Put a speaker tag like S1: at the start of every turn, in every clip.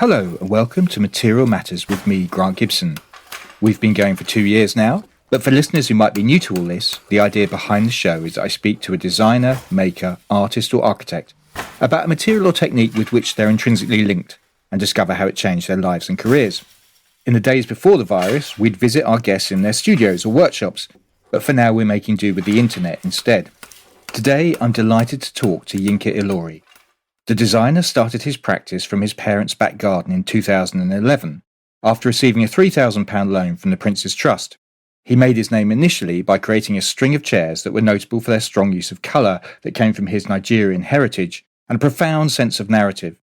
S1: Hello and welcome to Material Matters with me, Grant Gibson. We've been going for 2 years now, but for listeners who might be new to all this, the idea behind the show is that I speak to a designer, maker, artist or architect about a material or technique with which they're intrinsically linked and discover how it changed their lives and careers. In the days before the virus, we'd visit our guests in their studios or workshops, but for now we're making do with the internet instead. Today I'm delighted to talk to Yinka Ilori. The designer started his practice from his parents' back garden in 2011, after receiving a £3,000 loan from the Prince's Trust. He made his name initially by creating a string of chairs that were notable for their strong use of colour that came from his Nigerian heritage and a profound sense of narrative.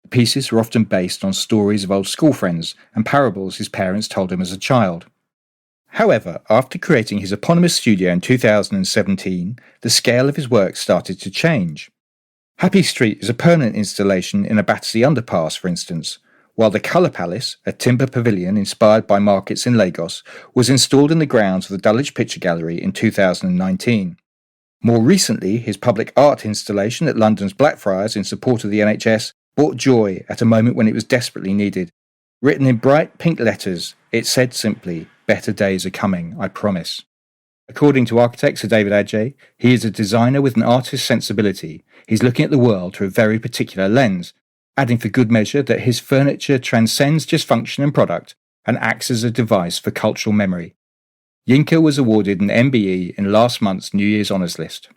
S1: The pieces were often based on stories of old school friends and parables his parents told him as a child. However, after creating his eponymous studio in 2017, the scale of his work started to change. Happy Street is a permanent installation in a Battersea underpass, for instance, while the Colour Palace, a timber pavilion inspired by markets in Lagos, was installed in the grounds of the Dulwich Picture Gallery in 2019. More recently, his public art installation at London's Blackfriars in support of the NHS brought joy at a moment when it was desperately needed. Written in bright pink letters, it said simply, "Better days are coming, I promise." According to architect Sir David Adjaye, he is a designer with an artist's sensibility. He's looking at the world through a very particular lens, adding for good measure that his furniture transcends just function and product and acts as a device for cultural memory. Yinka was awarded an MBE in last month's New Year's Honours List.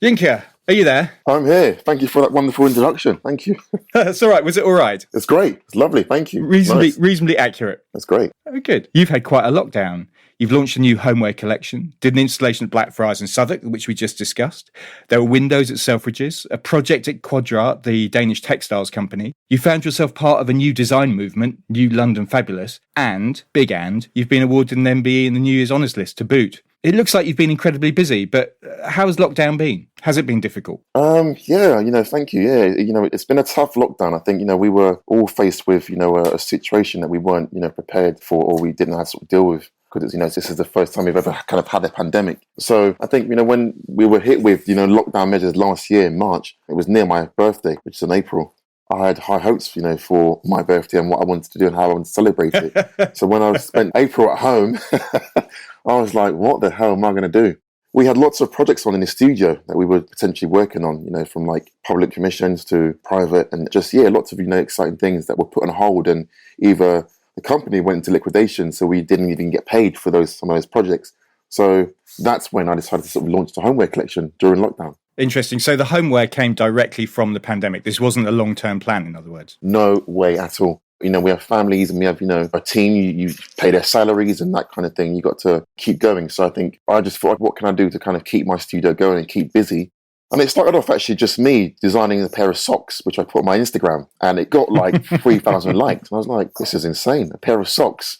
S1: Yinka, are you there?
S2: I'm here. Thank you for that wonderful introduction. Thank you.
S1: That's all right. Was it all right?
S2: It's great. It's lovely. Thank you.
S1: Reasonably accurate.
S2: That's great.
S1: Oh, good. You've had quite a lockdown. You've launched a new homeware collection, did an installation at Blackfriars in Southwark, which we just discussed. There were windows at Selfridges, a project at Quadrat, the Danish textiles company. You found yourself part of a new design movement, New London Fabulous, and, you've been awarded an MBE in the New Year's Honours List to boot. It looks like you've been incredibly busy, but how has lockdown been? Has it been difficult?
S2: Thank you. Yeah, it's been a tough lockdown. I think, we were all faced with, a situation that we weren't, prepared for or we didn't have to sort of deal with. Because, this is the first time we've ever kind of had a pandemic. So I think, when we were hit with, lockdown measures last year in March, it was near my birthday, which is in April. I had high hopes, for my birthday and what I wanted to do and how I wanted to celebrate it. So when I spent April at home, I was like, what the hell am I going to do? We had lots of projects on in the studio that we were potentially working on, from like public commissions to private and just, lots of, exciting things that were put on hold and either the company went into liquidation, so we didn't even get paid for some of those projects. So that's when I decided to sort of launch the homeware collection during lockdown.
S1: Interesting. So the homeware came directly from the pandemic. This wasn't a long-term plan, in other words.
S2: No way at all. We have families and we have, a team. You pay their salaries and that kind of thing. You got to keep going. So I think I just thought, what can I do to kind of keep my studio going and keep busy? And it started off actually just me designing a pair of socks, which I put on my Instagram, and it got like 3,000 likes. And I was like, this is insane. A pair of socks,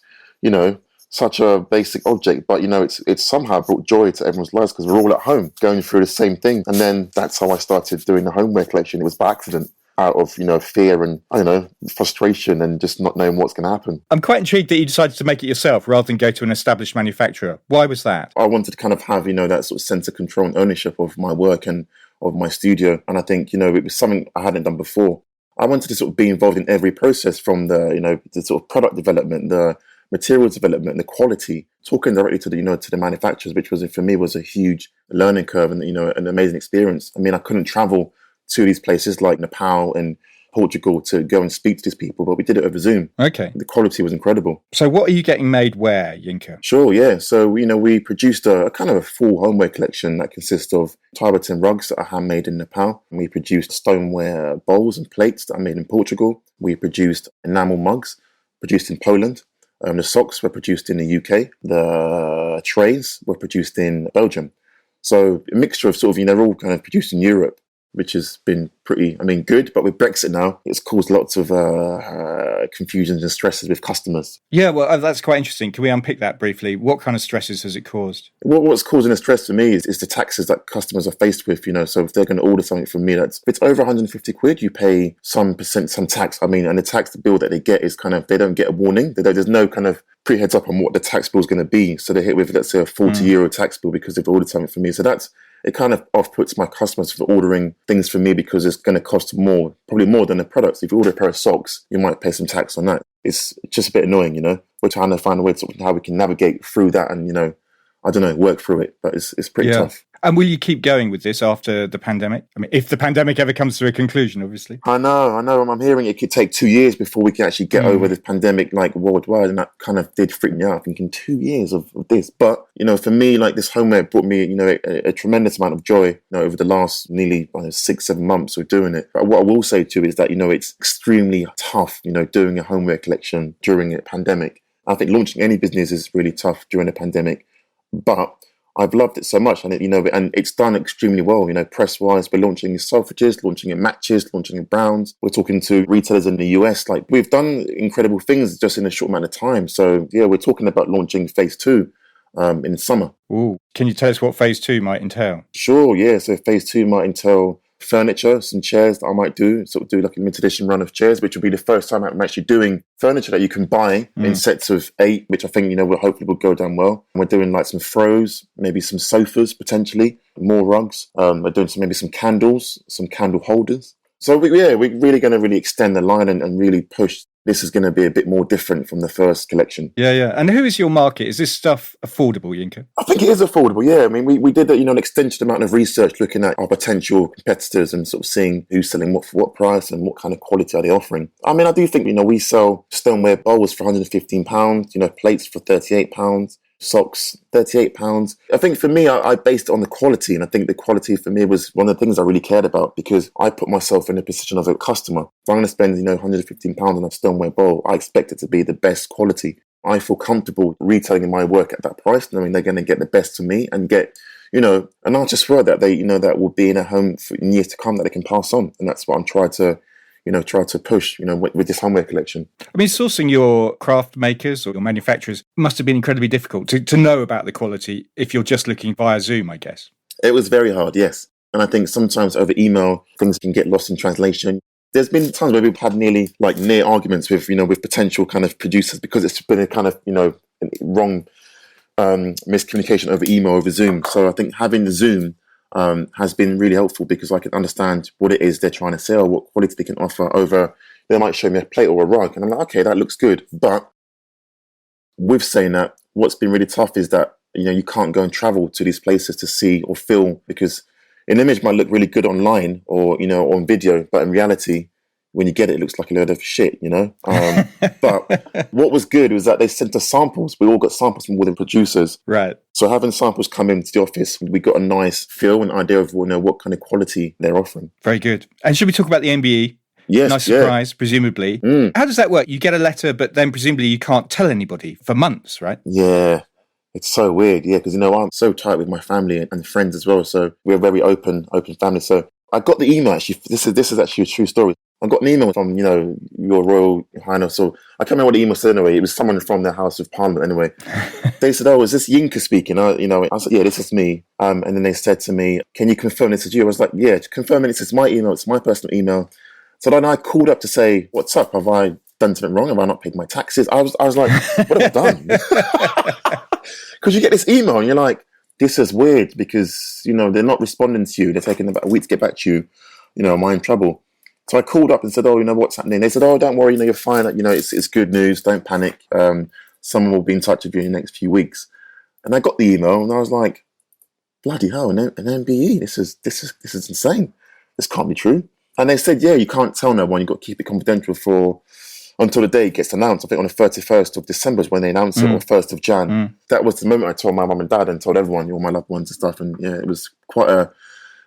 S2: such a basic object, but it's somehow brought joy to everyone's lives because we're all at home going through the same thing. And then that's how I started doing the homeware collection. It was by accident, out of fear and frustration and just not knowing what's going to happen.
S1: I'm quite intrigued that you decided to make it yourself rather than go to an established manufacturer. Why was that?
S2: I wanted to kind of have that sort of sense of control and ownership of my work and of my studio, and I think it was something I hadn't done before. I wanted to sort of be involved in every process, from the the sort of product development, the materials development, the quality, talking directly to the manufacturers, which was for me was a huge learning curve and an amazing experience. I mean, I couldn't travel to these places like Nepal and Portugal to go and speak to these people, but we did it over Zoom.
S1: Okay.
S2: The quality was incredible.
S1: So what are you getting made where, Yinka?
S2: Sure, yeah. So, we produced a kind of a full homeware collection that consists of Tibetan rugs that are handmade in Nepal. And we produced stoneware bowls and plates that are made in Portugal. We produced enamel mugs produced in Poland. The socks were produced in the UK. The trays were produced in Belgium. So a mixture of sort of, they're all kind of produced in Europe, which has been pretty, good. But with Brexit now, it's caused lots of confusions and stresses with customers.
S1: Yeah, well, that's quite interesting. Can we unpick that briefly? What kind of stresses has it caused?
S2: What's causing the stress for me is the taxes that customers are faced with, So if they're going to order something from me, if it's over 150 quid, you pay some tax. And the tax bill that they get is kind of, they don't get a warning. There's no kind of pre-heads up on what the tax bill is going to be. So they hit with, let's say, a €40 tax bill because they've ordered something from me. So that's it kind of off-puts my customers for ordering things from me because it's going to cost more, probably more than the products. If you order a pair of socks, you might pay some tax on that. It's just a bit annoying, We're trying to find a way to how we can navigate through that and, I don't know, work through it, but it's pretty tough.
S1: And will you keep going with this after the pandemic? I mean, if the pandemic ever comes to a conclusion, obviously.
S2: I know. I'm hearing it could take 2 years before we can actually get over this pandemic, like worldwide. And that kind of did freak me out, thinking 2 years of this. But, for me, like this homeware brought me, a tremendous amount of joy, over the last nearly 6-7 months of doing it. But what I will say too is that, it's extremely tough, doing a homeware collection during a pandemic. I think launching any business is really tough during a pandemic. But I've loved it so much, and and it's done extremely well. Press-wise, we're launching in Selfridges, launching in Matches, launching in Browns. We're talking to retailers in the US. Like we've done incredible things just in a short amount of time. So yeah, we're talking about launching phase 2 in summer.
S1: Ooh, can you tell us what phase 2 might entail?
S2: Sure, yeah. So phase 2 might entail furniture, some chairs that I might do like a limited edition run of chairs, which will be the first time I'm actually doing furniture that you can buy in sets of 8, which I think, will hopefully will go down well. And we're doing like some throws, maybe some sofas, potentially, more rugs. We're doing maybe some candles, some candle holders. So we're really going to really extend the line and really push. This is going to be a bit more different from the first collection.
S1: Yeah. And who is your market? Is this stuff affordable, Yinka?
S2: I think it is affordable, yeah. I mean, we did, an extensive amount of research looking at our potential competitors and sort of seeing who's selling what for what price and what kind of quality are they offering. I mean, I do think, we sell stoneware bowls for £115, plates for £38, socks, £38. I think for me, I based it on the quality, and I think the quality for me was one of the things I really cared about because I put myself in the position of a customer. If I'm going to spend, £115 on a stoneware bowl, I expect it to be the best quality. I feel comfortable retailing my work at that price, knowing they're going to get the best from me and get, an artist's work that they, that will be in a home for years to come that they can pass on. And that's what I'm trying to push, with this homeware collection.
S1: I mean, sourcing your craft makers or your manufacturers must have been incredibly difficult to know about the quality if you're just looking via Zoom, I guess.
S2: It was very hard, yes. And I think sometimes over email, things can get lost in translation. There's been times where we've had near arguments with, with potential kind of producers because it's been a kind of, wrong miscommunication over email, over Zoom. So I think having the Zoom has been really helpful because I can understand what it is they're trying to sell, what quality they can offer over. They might show me a plate or a rug and I'm like, okay, that looks good. But with saying that, what's been really tough is that, you can't go and travel to these places to see or feel because an image might look really good online or, on video, but in reality, when you get it, it looks like a load of shit, But what was good was that they sent us samples. We all got samples from all the producers.
S1: Right.
S2: So having samples come into the office, we got a nice feel and idea of what kind of quality they're offering.
S1: Very good. And should we talk about the MBE?
S2: Yes.
S1: Nice surprise, presumably. How does that work? You get a letter, but then presumably you can't tell anybody for months, right?
S2: Yeah. It's so weird, yeah, because, I'm so tight with my family and friends as well. So we're a very open family. So I got the email, actually. This is actually a true story. I got an email from, Your Royal Highness. So I can't remember what the email said anyway. It was someone from the House of Parliament anyway. They said, is this Yinka speaking? I said, yeah, this is me. And then they said to me, can you confirm this is you? I was like, yeah, confirm it. It's my email. It's my personal email. So then I called up to say, what's up? Have I done something wrong? Have I not paid my taxes? I was like, what have I done? Because you get this email and you're like, this is weird because, they're not responding to you. They're taking about a week to get back to you. Am I in trouble? So I called up and said, what's happening? They said, don't worry, you're fine. It's good news. Don't panic. Someone will be in touch with you in the next few weeks. And I got the email and I was like, bloody hell, an MBE. This is insane. This can't be true. And they said, yeah, you can't tell no one. You've got to keep it confidential until the day it gets announced. I think on the 31st of December is when they announced it, or 1st of Jan. That was the moment I told my mum and dad and told everyone, all my loved ones and stuff. And yeah, it was quite a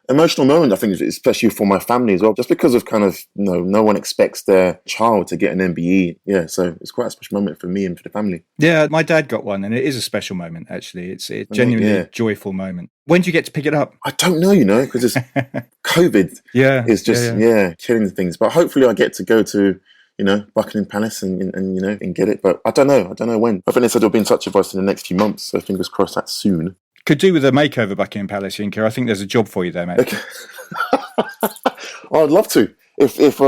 S2: emotional moment, I think, especially for my family as well, just because of kind of, no one expects their child to get an MBE. Yeah, so it's quite a special moment for me and for the family.
S1: Yeah, my dad got one and it is a special moment, actually. It's a genuinely a joyful moment. When do you get to pick it up?
S2: I don't know, because it's COVID is just, killing things. But hopefully I get to go to, Buckingham Palace and get it. But I don't know when. I think they said they'll be in touch with us in the next few months, so fingers crossed that soon.
S1: Could do with a makeover, Buckingham Palace, Yinka. I think there's a job for you there, mate.
S2: Okay. I'd love to. if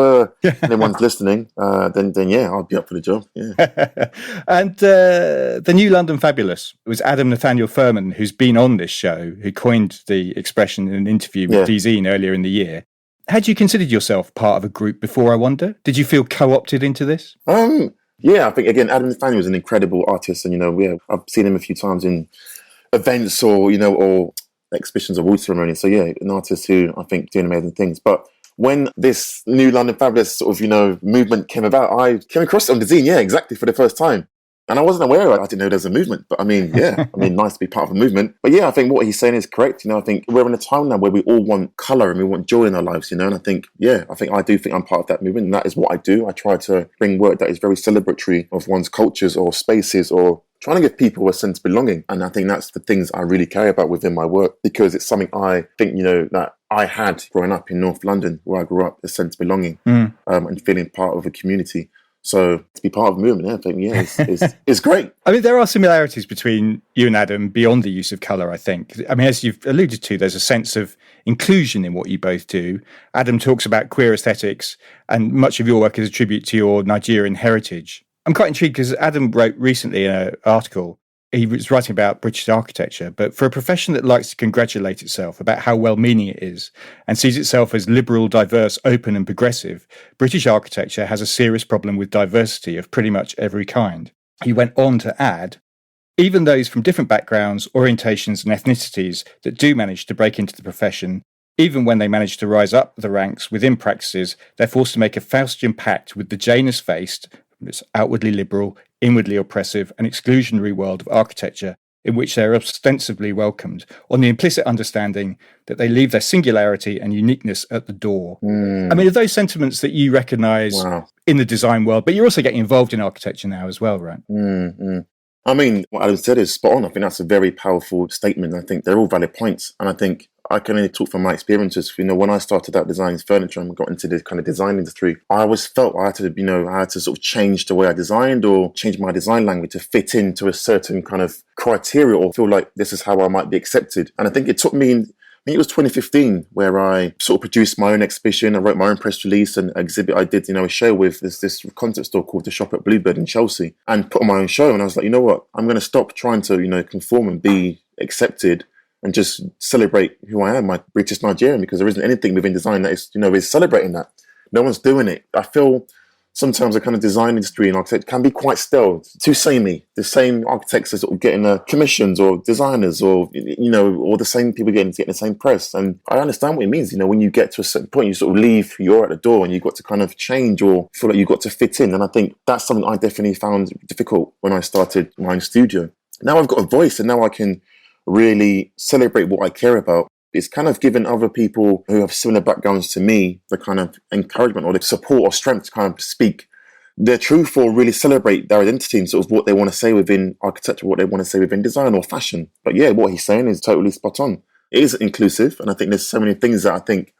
S2: anyone's listening, then yeah, I'll be up for the job. Yeah.
S1: And the new London Fabulous was Adam Nathaniel Furman, who's been on this show, who coined the expression in an interview with DZine earlier in the year. Had you considered yourself part of a group before, I wonder? Did you feel co-opted into this?
S2: Yeah, I think, again, Adam Nathaniel is an incredible artist, and, I've seen him a few times in events or exhibitions or award ceremonies. So yeah, an artist who I think doing amazing things. But when this new London Fabulous sort of, movement came about, I came across it on the zine, exactly, for the first time. And I wasn't aware of it. I didn't know there was a movement. But I mean, nice to be part of a movement. But yeah, I think what he's saying is correct. I think we're in a time now where we all want colour and we want joy in our lives, and I think, I do think I'm part of that movement. And that is what I do. I try to bring work that is very celebratory of one's cultures or spaces, or trying to give people a sense of belonging. And I think that's the things I really care about within my work, because it's something I think, that I had growing up in North London, where I grew up, a sense of belonging and feeling part of a community. So to be part of a movement, I think, it's great.
S1: I mean, there are similarities between you and Adam beyond the use of colour, I think. I mean, as you've alluded to, there's a sense of inclusion in what you both do. Adam talks about queer aesthetics, and much of your work is a tribute to your Nigerian heritage. I'm quite intrigued because Adam wrote recently in an article, he was writing about British architecture, but for a profession that likes to congratulate itself about how well-meaning it is and sees itself as liberal, diverse, open and progressive, British architecture has a serious problem with diversity of pretty much every kind. He went on to add, even those from different backgrounds, orientations and ethnicities that do manage to break into the profession, even when they manage to rise up the ranks within practices, they're forced to make a Faustian pact with the Janus-faced, this outwardly liberal, inwardly oppressive and exclusionary world of architecture in which they are ostensibly welcomed, on the implicit understanding that they leave their singularity and uniqueness at the door. I mean, are those sentiments that you recognise in the design world, but you're also getting involved in architecture now as well, right?
S2: I mean, what Adam said is spot on. I think that's a very powerful statement. I think they're all valid points. And I think I can only talk from my experiences. When I started out designing furniture and got into the kind of design industry, I always felt I had to sort of change the way I designed or change my design language to fit into a certain kind of criteria or feel like this is how I might be accepted. And I think it took me, I think it was 2015 where I sort of produced my own exhibition. I wrote my own press release and exhibit. I did, a show with this concept store called The Shop at Bluebird in Chelsea, and put on my own show. And I was like, you know what? I'm going to stop trying to, conform and be accepted and just celebrate who I am, my British Nigerian, because there isn't anything within design that is celebrating that. No one's doing it. I feel sometimes the kind of design industry and architecture can be quite stale, too samey. The same architects are sort of getting commissions, or designers, or or the same people getting the same press. And I understand what it means. When you get to a certain point, you sort of leave, you're at the door, and you've got to kind of change or feel like you've got to fit in. And I think that's something I definitely found difficult when I started my own studio. Now I've got a voice, and now I can really celebrate what I care about. It's kind of given other people who have similar backgrounds to me the kind of encouragement or the support or strength to kind of speak their truth or really celebrate their identity and sort of what they want to say within architecture, what they want to say within design or fashion. But yeah, what he's saying is totally spot on. It is inclusive, and I think there's so many things that I think,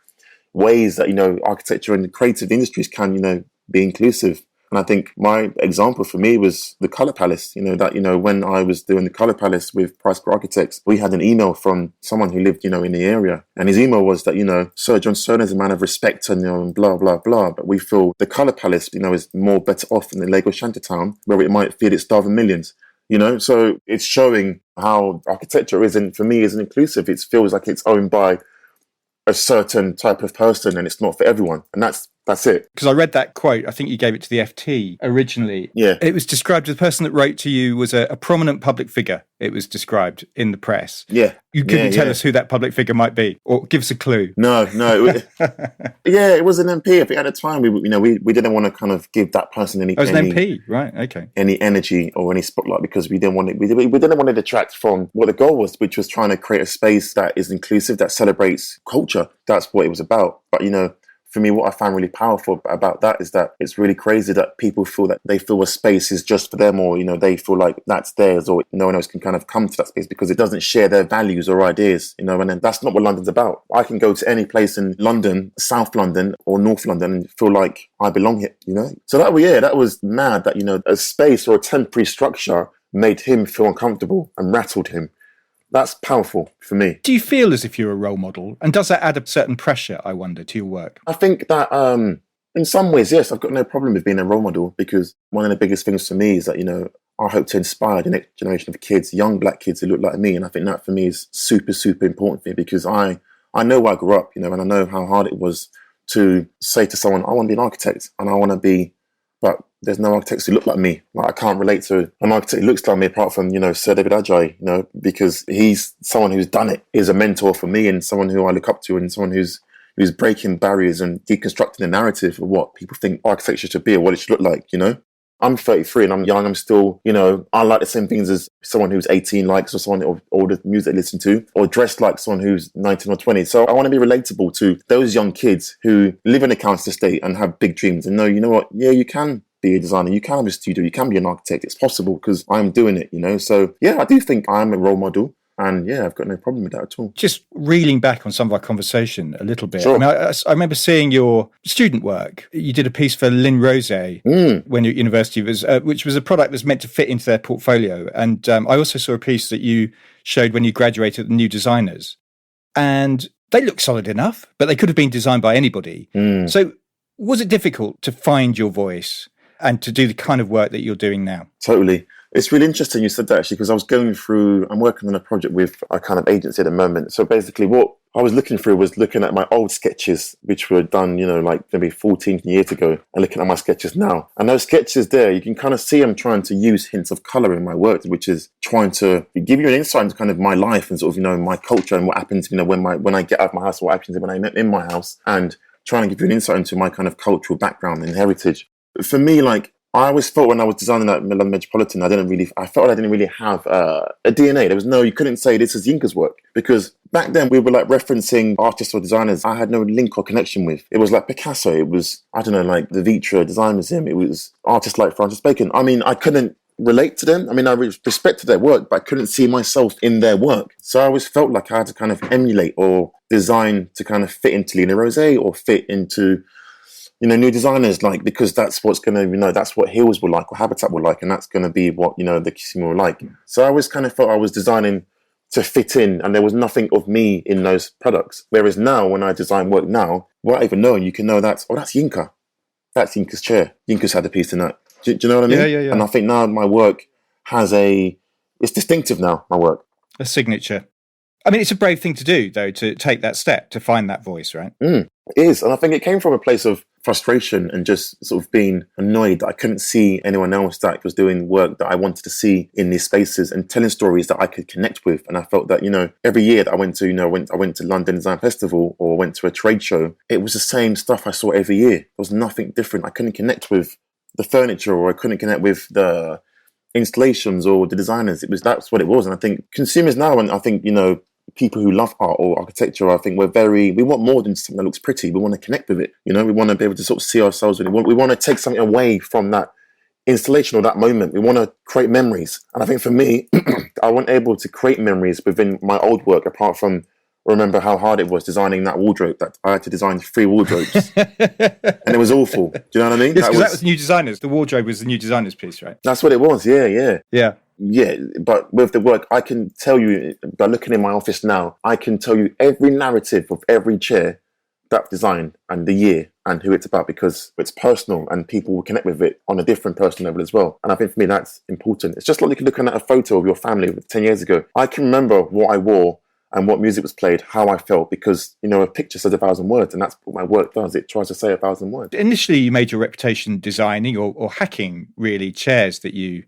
S2: ways that, architecture and the creative industries can, be inclusive. And I think my example for me was the Colour Palace, when I was doing the Colour Palace with Price Per Architects, we had an email from someone who lived, in the area. And his email was that, Sir John Stone is a man of respect and, and blah, blah, blah. But we feel the Colour Palace, is more better off in the Lagos Shantytown, where it might feed its starving millions. So it's showing how architecture isn't inclusive. It feels like it's owned by a certain type of person and it's not for everyone. And that's it.
S1: Because I read that quote, I think you gave it to the FT originally.
S2: Yeah.
S1: It was described as the person that wrote to you was a prominent public figure. It was described in the press.
S2: Yeah.
S1: You couldn't tell us who that public figure might be, or give us a clue.
S2: No. It was an MP. I think at the time we didn't want to kind of give that person any.
S1: Oh, it was an MP, right? Okay.
S2: Any energy or any spotlight, because we didn't want it. We didn't want to detract from what the goal was, which was trying to create a space that is inclusive, that celebrates culture. That's what it was about. But for me, what I found really powerful about that is that it's really crazy that people feel that they feel a space is just for them, or, they feel like that's theirs, or no one else can kind of come to that space because it doesn't share their values or ideas, and then that's not what London's about. I can go to any place in London, South London or North London, and feel like I belong here, So that was mad that, a space or a temporary structure made him feel uncomfortable and rattled him. That's powerful for me.
S1: Do you feel as if you're a role model? And does that add a certain pressure, I wonder, to your work?
S2: I think that in some ways, yes, I've got no problem with being a role model, because one of the biggest things for me is that, I hope to inspire the next generation of kids, young black kids who look like me. And I think that for me is super, super important for me, because I know where I grew up, and I know how hard it was to say to someone, I want to be an architect, and I want to be, but there's no architects who look like me. Like, I can't relate to an architect who looks like me apart from, Sir David Adjaye, because he's someone who's done it. He's a mentor for me and someone who I look up to, and someone who's breaking barriers and deconstructing the narrative of what people think architecture should be or what it should look like, I'm 33 and I'm young. I'm still, I like the same things as someone who's 18 likes, or someone or the music they listen to, or dressed like someone who's 19 or 20. So I want to be relatable to those young kids who live in a council estate and have big dreams and know, you know what, yeah, you can be a designer, you can have a studio, you can be an architect. It's possible because I'm doing it, So yeah, I do think I'm a role model. And yeah, I've got no problem with that at all.
S1: Just reeling back on some of our conversation a little bit.
S2: Sure.
S1: I mean, I remember seeing your student work. You did a piece for Lynn Rose when you were at university, which was a product that was meant to fit into their portfolio. And I also saw a piece that you showed when you graduated at the New Designers. And they look solid enough, but they could have been designed by anybody. So was it difficult to find your voice and to do the kind of work that you're doing now?
S2: Totally. It's really interesting you said that, actually, because I'm working on a project with a kind of agency at the moment. So basically what I was looking through was looking at my old sketches, which were done, like maybe 14 years ago, and looking at my sketches now. And those sketches there, you can kind of see I'm trying to use hints of colour in my work, which is trying to give you an insight into kind of my life and sort of, my culture and what happens, when I get out of my house, what happens when I'm in my house, and trying to give you an insight into my kind of cultural background and heritage. But for me, I always felt when I was designing that London Metropolitan, I felt I didn't really have a DNA. There was you couldn't say this is Yinka's work, because back then we were referencing artists or designers I had no link or connection with. It was like Picasso, it was, I don't know, the Vitra Design Museum, it was artists like Francis Bacon. I mean, I couldn't relate to them. I mean, I respected their work, but I couldn't see myself in their work. So I always felt like I had to kind of emulate or design to kind of fit into Lina Rose or fit into new designers, because that's what's going to, that's what Hills will like or Habitat will like, and that's going to be what, the consumer will like. So I always kind of felt I was designing to fit in, and there was nothing of me in those products. Whereas now, when I design work now, without even knowing, you can know that's Yinka. That's Yinka's chair. Yinka's had a piece in that. Do you know what I mean?
S1: Yeah.
S2: And I think now my work it's distinctive now, my work.
S1: A signature. I mean, it's a brave thing to do, though, to take that step, to find that voice, right?
S2: It is. And I think it came from a place of frustration and just sort of being annoyed that I couldn't see anyone else that was doing work that I wanted to see in these spaces and telling stories that I could connect with. And I felt that, every year that I went to, I went to London Design Festival or went to a trade show, it was the same stuff I saw every year. There was nothing different. I couldn't connect with the furniture, or I couldn't connect with the installations or the designers. That's what it was. And I think consumers now, and I think, people who love art or architecture, I think we want more than something that looks pretty. We want to connect with it. We want to be able to sort of see ourselves in it. We want to take something away from that installation or that moment. We want to create memories. And I think for me, I wasn't able to create memories within my old work, apart from remember how hard it was designing that wardrobe, that I had to design 3 wardrobes. And it was awful. Do you know what I mean?
S1: Yes, because that was New Designers. The wardrobe was the New Designers piece, right?
S2: That's what it was, yeah.
S1: Yeah,
S2: but with the work, I can tell you, by looking in my office now, I can tell you every narrative of every chair that design and the year and who it's about, because it's personal and people will connect with it on a different personal level as well. And I think for me, that's important. It's just like looking at a photo of your family 10 years ago. I can remember what I wore and what music was played, how I felt, because, a picture says 1,000 words, and that's what my work does. It tries to say 1,000 words.
S1: Initially, you made your reputation designing or hacking, really, chairs that you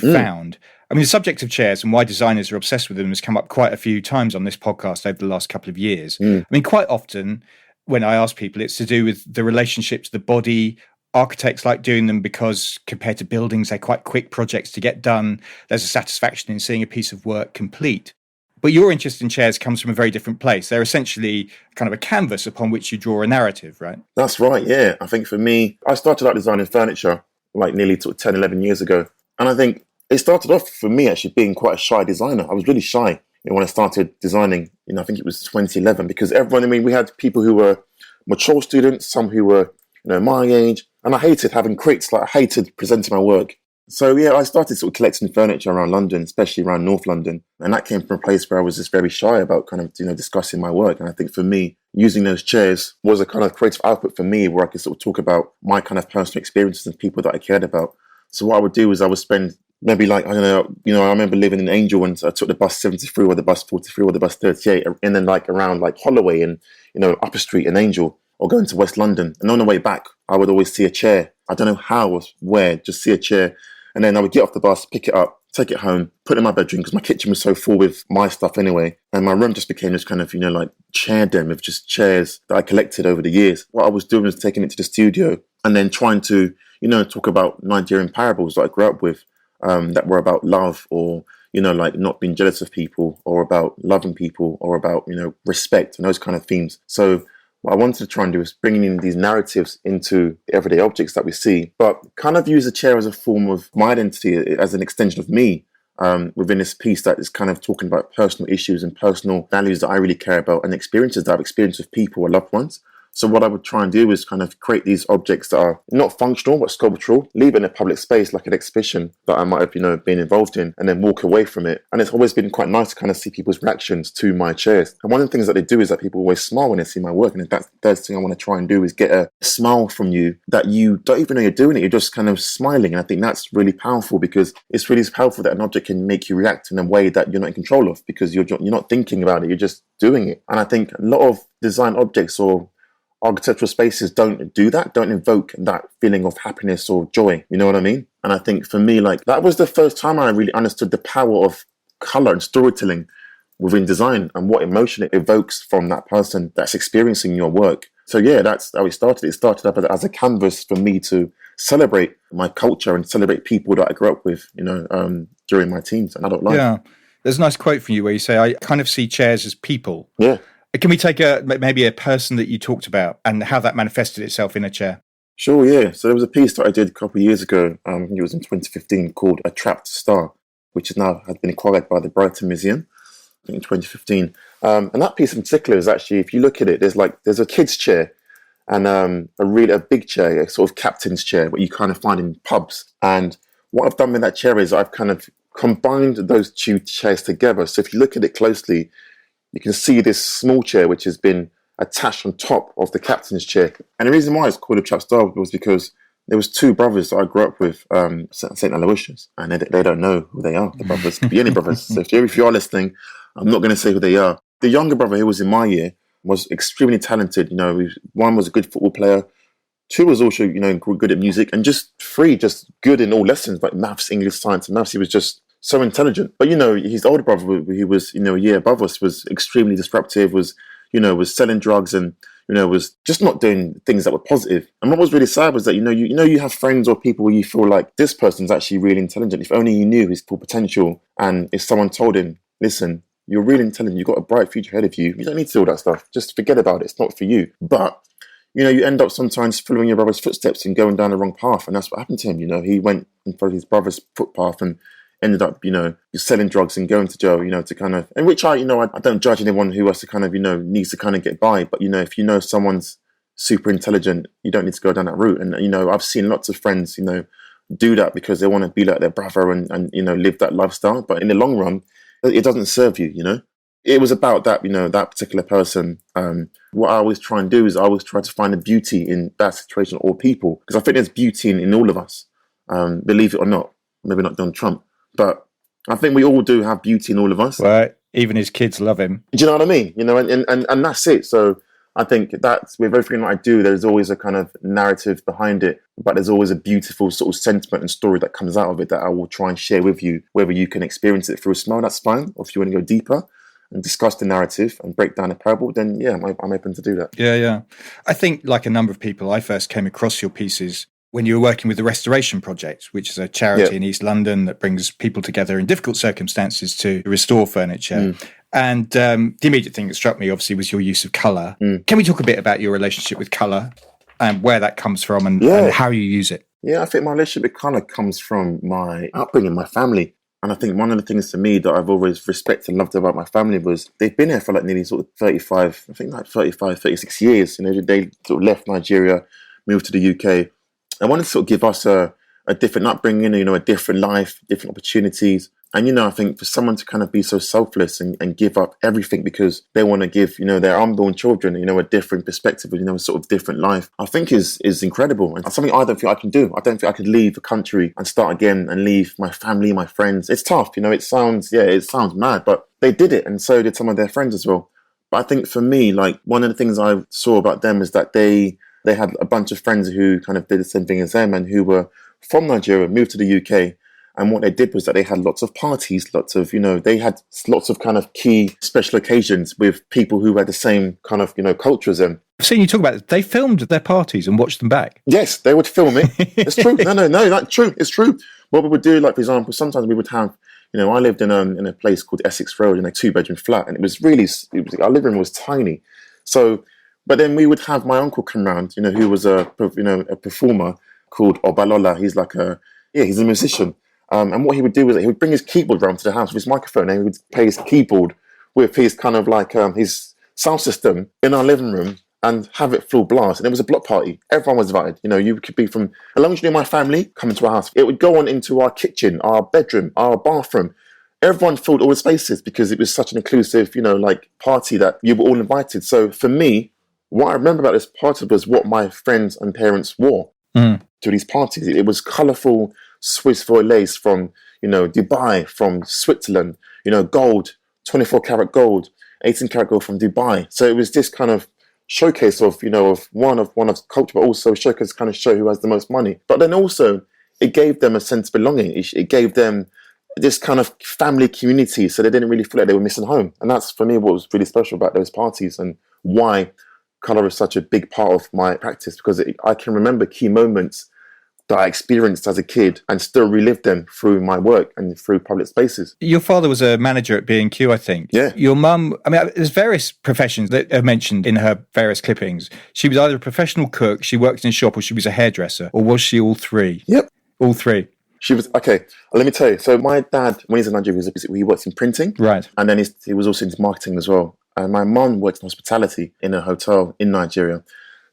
S1: found. I mean, the subject of chairs and why designers are obsessed with them has come up quite a few times on this podcast over the last couple of years. I mean, quite often when I ask people, it's to do with the relationship to the body. Architects like doing them because compared to buildings, they're quite quick projects to get done. There's a satisfaction in seeing a piece of work complete. But your interest in chairs comes from a very different place. They're essentially kind of a canvas upon which you draw a narrative, right?
S2: That's right, yeah. I think for me, I started out designing furniture nearly 10, 11 years ago. And I think it started off for me actually being quite a shy designer. I was really shy when I started designing, I think it was 2011, because we had people who were mature students, some who were, my age, and I hated having critics, I hated presenting my work. So yeah, I started sort of collecting furniture around London, especially around North London, and that came from a place where I was just very shy about kind of discussing my work. And I think for me, using those chairs was a kind of creative output for me, where I could sort of talk about my kind of personal experiences and people that I cared about. So what I would do is I would spend maybe like I don't know, I remember living in Angel and I took the bus 73 or the bus 43 or the bus 38, and then like around like Holloway and Upper Street in Angel, or going to West London. And on the way back, I would always see a chair. I don't know how or where, just see a chair. And then I would get off the bus, pick it up, take it home, put it in my bedroom because my kitchen was so full with my stuff anyway. And my room just became this kind of, like chair den of just chairs that I collected over the years. What I was doing was taking it to the studio and then trying to, talk about Nigerian parables that I grew up with, that were about love or, like not being jealous of people, or about loving people, or about, respect and those kind of themes. So what I wanted to try and do is bringing in these narratives into the everyday objects that we see, but kind of use a chair as a form of my identity, as an extension of me, within this piece that is kind of talking about personal issues and personal values that I really care about, and experiences that I've experienced with people or loved ones. So what I would try and do is kind of create these objects that are not functional but sculptural, leave it in a public space like an exhibition that I might have, been involved in, and then walk away from it. And it's always been quite nice to kind of see people's reactions to my chairs. And one of the things that they do is that people always smile when they see my work. And that's the first thing I want to try and do is get a smile from you that you don't even know you're doing it. You're just kind of smiling. And I think that's really powerful, because it's really powerful that an object can make you react in a way that you're not in control of, because you're not thinking about it. You're just doing it. And I think a lot of design objects or architectural spaces don't do that, don't invoke that feeling of happiness or joy. You know what I mean? And I think for me, like, that was the first time I really understood the power of color and storytelling within design and what emotion it evokes from that person that's experiencing your work. So yeah, that's how it started. It started up as a canvas for me to celebrate my culture and celebrate people that I grew up with, during my teens and adult life.
S1: Yeah. There's a nice quote from you where you say, I kind of see chairs as people.
S2: Yeah.
S1: Can we take maybe a person that you talked about and how that manifested itself in a chair?
S2: Sure, yeah. So there was a piece that I did a couple of years ago, I think it was in 2015, called A Trapped Star, which has been acquired by the Brighton Museum, I think in 2015. And that piece in particular is actually, if you look at it, there's a kid's chair and a big chair, a sort of captain's chair, what you kind of find in pubs. And what I've done with that chair is I've kind of combined those two chairs together. So if you look at it closely, you can see this small chair which has been attached on top of the captain's chair. And the reason why it's called a Trapped Star was because there was two brothers that I grew up with, St. Aloysius, and they don't know who they are, the brothers. Could be any brothers. So if you are listening, I'm not going to say who they are. The younger brother, who was in my year, was extremely talented. One was a good football player. Two was also, good at music. And three, just good in all lessons, like maths, English, science, and maths. He was just so intelligent. But, his older brother, who was, a year above us, was extremely disruptive, was selling drugs and, was just not doing things that were positive. And what was really sad was that, you have friends or people where you feel like this person's actually really intelligent. If only you knew his full potential. And if someone told him, listen, you're really intelligent, you've got a bright future ahead of you, you don't need to do all that stuff. Just forget about it. It's not for you. But, you end up sometimes following your brother's footsteps and going down the wrong path. And that's what happened to him. He went and followed his brother's footpath and ended up, selling drugs and going to jail, to kind of, and which I don't judge anyone who has to kind of, needs to kind of get by. But, if someone's super intelligent, you don't need to go down that route. And, I've seen lots of friends, do that because they want to be like their brother and live that lifestyle. But in the long run, it doesn't serve you, It was about that, that particular person. What I always try and do is I always try to find the beauty in that situation or people, because I think there's beauty in all of us, believe it or not. Maybe not Donald Trump, but I think we all do have beauty in all of us.
S1: Right. Even his kids love him.
S2: Do you know what I mean? And that's it. So I think that's with everything that I do, there's always a kind of narrative behind it, but there's always a beautiful sort of sentiment and story that comes out of it that I will try and share with you. Whether you can experience it through a smile, that's fine. Or if you want to go deeper and discuss the narrative and break down a parable, then yeah, I'm open to do that.
S1: Yeah. I think, like a number of people, I first came across your pieces when you were working with the Restoration Project, which is a charity in East London that brings people together in difficult circumstances to restore furniture. And the immediate thing that struck me, obviously, was your use of colour. Can we talk a bit about your relationship with colour and where that comes from and how you use it?
S2: Yeah, I think my relationship with colour comes from my upbringing, my family. And I think one of the things to me that I've always respected and loved about my family was they've been here for like nearly sort of 36 years. They sort of left Nigeria, moved to the UK. I wanted to sort of give us a a different upbringing, a different life, different opportunities. And, I think for someone to kind of be so selfless and give up everything because they want to give, their unborn children, a different perspective, a sort of different life, I think is incredible. And something I don't think I can do. I don't think I could leave the country and start again and leave my family, my friends. It's tough, it sounds mad, but they did it. And so did some of their friends as well. But I think for me, like, one of the things I saw about them is that they had a bunch of friends who kind of did the same thing as them and who were from Nigeria, moved to the UK. And what they did was that they had lots of parties, they had lots of kind of key special occasions with people who had the same kind of, culture as them.
S1: I've seen you talk about it. They filmed their parties and watched them back.
S2: Yes, they would film it. It's true. No, that's true. It's true. What we would do, like, for example, sometimes we would have, I lived in a place called Essex Road in a 2-bedroom flat, and our living room was tiny. So, but then we would have my uncle come round, who was a performer called Obalola. He's he's a musician. And what he would do was he would bring his keyboard round to the house with his microphone, and he would play his keyboard with his kind of like his sound system in our living room and have it full blast. And it was a block party. Everyone was invited. You could be from, as long as you knew my family, coming to our house. It would go on into our kitchen, our bedroom, our bathroom. Everyone filled all the spaces because it was such an inclusive, party that you were all invited. So for me, what I remember about this party was what my friends and parents wore to these parties. It was colourful Swiss voiles from, Dubai, from Switzerland, gold, 24 karat gold, 18 karat gold from Dubai. So it was this kind of showcase of, of one of culture, but also showcase kind of show who has the most money. But then also it gave them a sense of belonging. It gave them this kind of family community, so they didn't really feel like they were missing home. And that's, for me, what was really special about those parties and why colour is such a big part of my practice, because I can remember key moments that I experienced as a kid and still relive them through my work and through public spaces.
S1: Your father was a manager at B&Q, I think.
S2: Yeah.
S1: Your mum, there's various professions that are mentioned in her various clippings. She was either a professional cook, she worked in a shop, or she was a hairdresser. Or was she all three?
S2: Yep.
S1: All three.
S2: She was, okay, let me tell you. So my dad, when he's in Nigeria, he works in printing.
S1: Right.
S2: And then he was also into marketing as well. And my mum worked in hospitality in a hotel in Nigeria.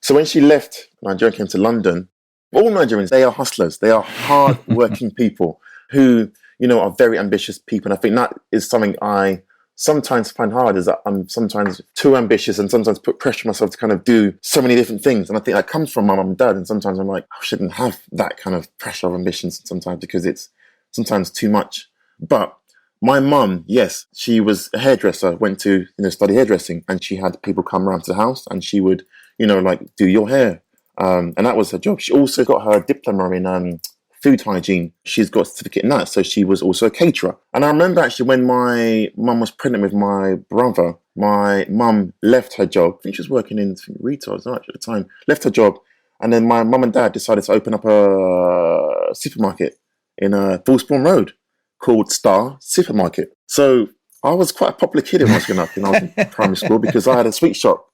S2: So when she left Nigeria and came to London, all Nigerians, they are hustlers. They are hard-working people who, are very ambitious people. And I think that is something I sometimes find hard, is that I'm sometimes too ambitious and sometimes put pressure on myself to kind of do so many different things. And I think that comes from my mum and dad. And sometimes I'm like, I shouldn't have that kind of pressure of ambitions sometimes because it's sometimes too much. But my mum, yes, she was a hairdresser, went to, study hairdressing, and she had people come around to the house and she would, do your hair. And that was her job. She also got her diploma in food hygiene. She's got a certificate in that. So she was also a caterer. And I remember actually when my mum was pregnant with my brother, my mum left her job. I think she was working in retail at the time. Left her job. And then my mum and dad decided to open up a supermarket in Bullspawn Road called Star Supermarket. So I was quite a popular kid when I was growing up. I was in primary school because I had a sweet shop.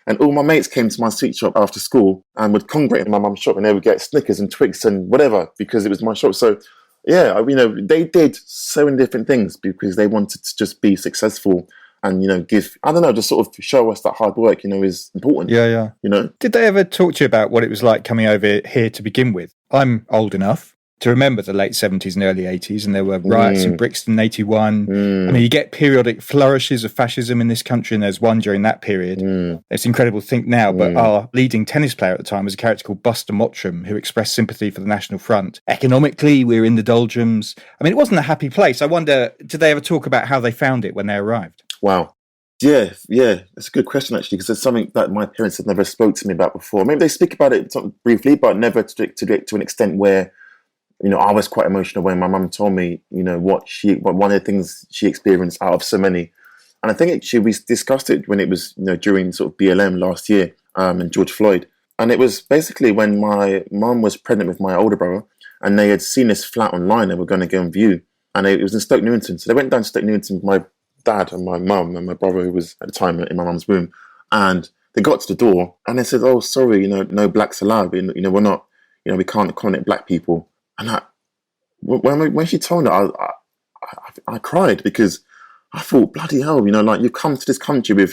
S2: And all my mates came to my sweet shop after school and would congregate in my mum's shop, and they would get Snickers and Twix and whatever because it was my shop. So, yeah, they did so many different things because they wanted to just be successful and, give, I don't know, just sort of show us that hard work, is important.
S1: Yeah. Did they ever talk to you about what it was like coming over here to begin with? I'm old enough to remember the late 70s and early 80s, and there were riots in Brixton in 81. You get periodic flourishes of fascism in this country, and there's one during that period. It's incredible to think now, but our leading tennis player at the time was a character called Buster Mottram, who expressed sympathy for the National Front. Economically, we were in the doldrums. It wasn't a happy place. I wonder, did they ever talk about how they found it when they arrived?
S2: Wow. Yeah, that's a good question, actually, because it's something that my parents had never spoke to me about before. Maybe they speak about it briefly, but never to an extent where I was quite emotional when my mum told me, what one of the things she experienced out of so many. And I think we discussed it when it was, during sort of BLM last year and George Floyd. And it was basically when my mum was pregnant with my older brother and they had seen this flat online they were going to go and view. And it was in Stoke Newington. So they went down to Stoke Newington with my dad and my mum and my brother, who was at the time in my mum's womb. And they got to the door and they said, oh, sorry, no blacks allowed. We're not, we can't accommodate black people. And when she told me, I cried because I thought, bloody hell, you've come to this country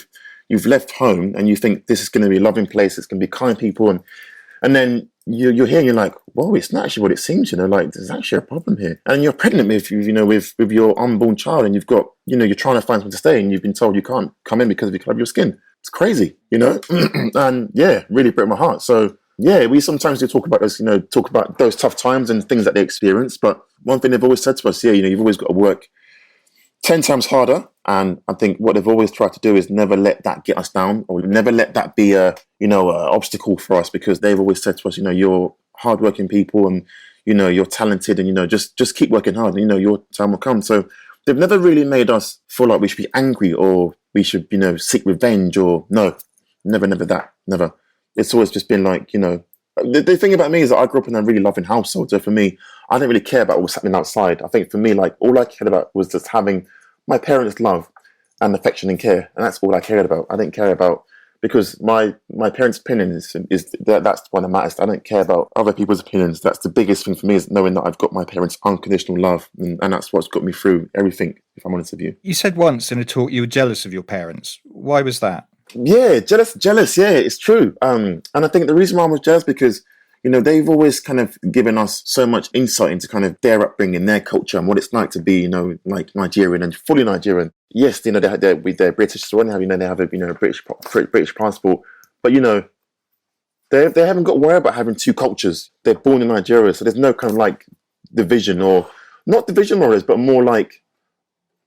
S2: you've left home and you think this is going to be a loving place, it's going to be kind people, and then you're here and you're like, whoa, it's not actually what it seems, like there's actually a problem here. And you're pregnant with, with your unborn child, and you've got, you're trying to find somewhere to stay, and you've been told you can't come in because of the colour of your skin. It's crazy, and yeah, really broke my heart. So yeah, we sometimes do talk about those, talk about those tough times and things that they experience. But one thing they've always said to us, you've always got to work 10 times harder. And I think what they've always tried to do is never let that get us down, or never let that be a obstacle for us, because they've always said to us, you're hardworking people, and, you're talented, and, just keep working hard, and, your time will come. So they've never really made us feel like we should be angry, or we should, seek revenge, or no, never that, never. It's always just been like, the thing about me is that I grew up in a really loving household. So for me, I didn't really care about what's happening outside. I think for me, like, all I cared about was just having my parents' love and affection and care. And that's all I cared about. I didn't care about, because my parents' opinion is that's the one that matters. I don't care about other people's opinions. That's the biggest thing for me, is knowing that I've got my parents' unconditional love. And that's what's got me through everything, if I'm honest with you.
S1: You said once in a talk you were jealous of your parents. Why was that?
S2: Yeah, jealous. Yeah, it's true. And I think the reason why I was jealous, because, they've always kind of given us so much insight into kind of their upbringing, their culture, and what it's like to be, like Nigerian and fully Nigerian. Yes, they're British, so they have a British passport, but they haven't got to worry about having two cultures. They're born in Nigeria, so there's no kind of like division, or not division more, but more like